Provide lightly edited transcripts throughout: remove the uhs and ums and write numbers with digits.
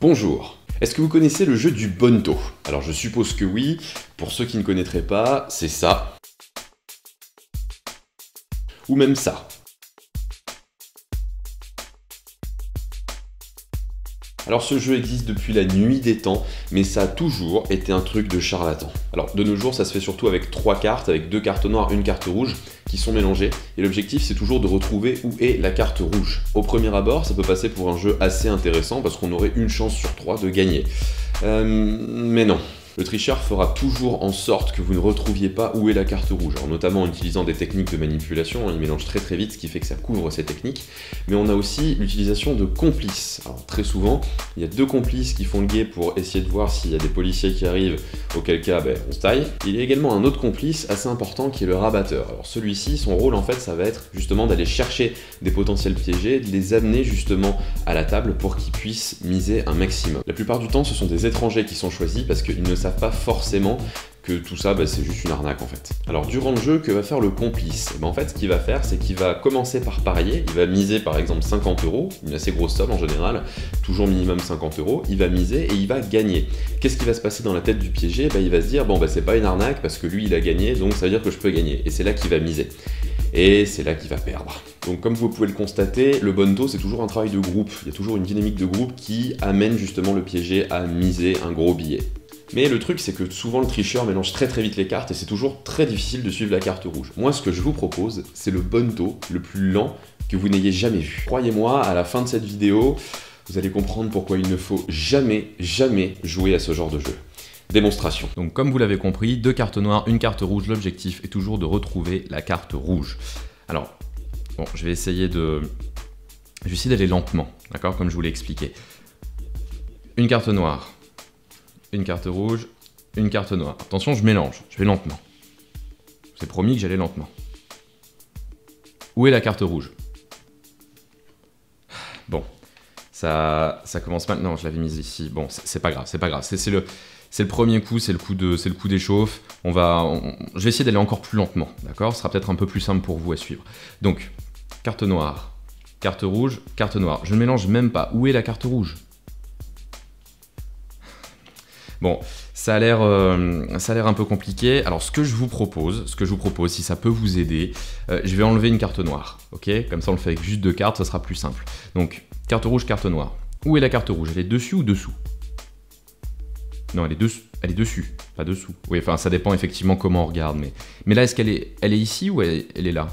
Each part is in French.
Bonjour. Est-ce que vous connaissez le jeu du Bonto? Alors je suppose que oui. Pour ceux qui ne connaîtraient pas, c'est ça. Ou même ça. Alors ce jeu existe depuis la nuit des temps, mais ça a toujours été un truc de charlatan. Alors de nos jours, ça se fait surtout avec 3 cartes, avec 2 cartes noires, une carte rouge, qui sont mélangées, et l'objectif c'est toujours de retrouver où est la carte rouge. Au premier abord, ça peut passer pour un jeu assez intéressant, parce qu'on aurait une chance sur 3 de gagner. Mais non. Le tricheur fera toujours en sorte que vous ne retrouviez pas où est la carte rouge, alors notamment en utilisant des techniques de manipulation, il mélange très vite, ce qui fait que ça couvre ces techniques, mais on a aussi l'utilisation de complices. Alors très souvent, il y a 2 complices qui font le guet pour essayer de voir s'il y a des policiers qui arrivent, auquel cas on se taille. Il y a également un autre complice assez important qui est le rabatteur. Alors celui-ci, son rôle en fait, ça va être justement d'aller chercher des potentiels piégés, de les amener justement à la table pour qu'ils puissent miser un maximum. La plupart du temps, ce sont des étrangers qui sont choisis parce qu'ils ne savent pas forcément que tout ça c'est juste une arnaque en fait. Alors durant le jeu, que va faire le complice? En fait ce qu'il va faire, c'est qu'il va commencer par parier, il va miser par exemple 50 €, une assez grosse somme en général, toujours minimum 50 €, il va miser et il va gagner. Qu'est-ce qui va se passer dans la tête du piégé? Il va se dire bon c'est pas une arnaque parce que lui il a gagné, donc ça veut dire que je peux gagner, et c'est là qu'il va miser. Et c'est là qu'il va perdre. Donc comme vous pouvez le constater, le Bonto c'est toujours un travail de groupe, il y a toujours une dynamique de groupe qui amène justement le piégé à miser un gros billet. Mais le truc c'est que souvent le tricheur mélange très vite les cartes et c'est toujours très difficile de suivre la carte rouge. Moi ce que je vous propose, c'est le Bonto le plus lent que vous n'ayez jamais vu. Croyez-moi, à la fin de cette vidéo, vous allez comprendre pourquoi il ne faut jamais jouer à ce genre de jeu. Démonstration. Donc comme vous l'avez compris, 2 cartes noires, une carte rouge, l'objectif est toujours de retrouver la carte rouge. Alors, bon, je vais essayer d'aller lentement, d'accord, comme je vous l'ai expliqué. Une carte noire, une carte rouge, une carte noire. Attention, je mélange, je vais lentement. C'est promis que j'allais lentement. Où est la carte rouge? Bon, ça commence maintenant, je l'avais mise ici. Bon, c'est pas grave, c'est le premier coup, c'est le coup d'échauffe. Je vais essayer d'aller encore plus lentement, d'accord? Ce sera peut-être un peu plus simple pour vous à suivre. Donc, carte noire, carte rouge, carte noire. Je ne mélange même pas. Où est la carte rouge? Bon, ça a l'air un peu compliqué. Alors, ce que je vous propose, si ça peut vous aider, je vais enlever une carte noire, ok? Comme ça, on le fait avec juste 2 cartes, ça sera plus simple. Donc, carte rouge, carte noire. Où est la carte rouge? Elle est dessus ou dessous? Non, elle est dessus, pas dessous. Oui, enfin, ça dépend effectivement comment on regarde. Mais là, est-ce qu'elle est ici ou elle est là?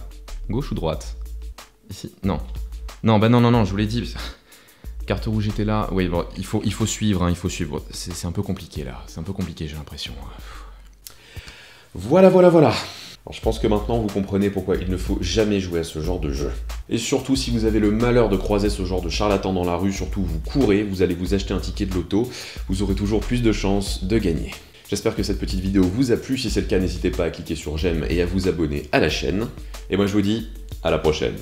Gauche ou droite? Ici? Non. Non, non, je vous l'ai dit. Carte rouge était là. Oui, bon, il faut suivre, hein, il faut suivre. C'est un peu compliqué, là. C'est un peu compliqué, j'ai l'impression. Voilà. Alors, je pense que maintenant, vous comprenez pourquoi il ne faut jamais jouer à ce genre de jeu. Et surtout, si vous avez le malheur de croiser ce genre de charlatan dans la rue, surtout vous courez, vous allez vous acheter un ticket de loto, vous aurez toujours plus de chances de gagner. J'espère que cette petite vidéo vous a plu. Si c'est le cas, n'hésitez pas à cliquer sur j'aime et à vous abonner à la chaîne. Et moi, je vous dis à la prochaine.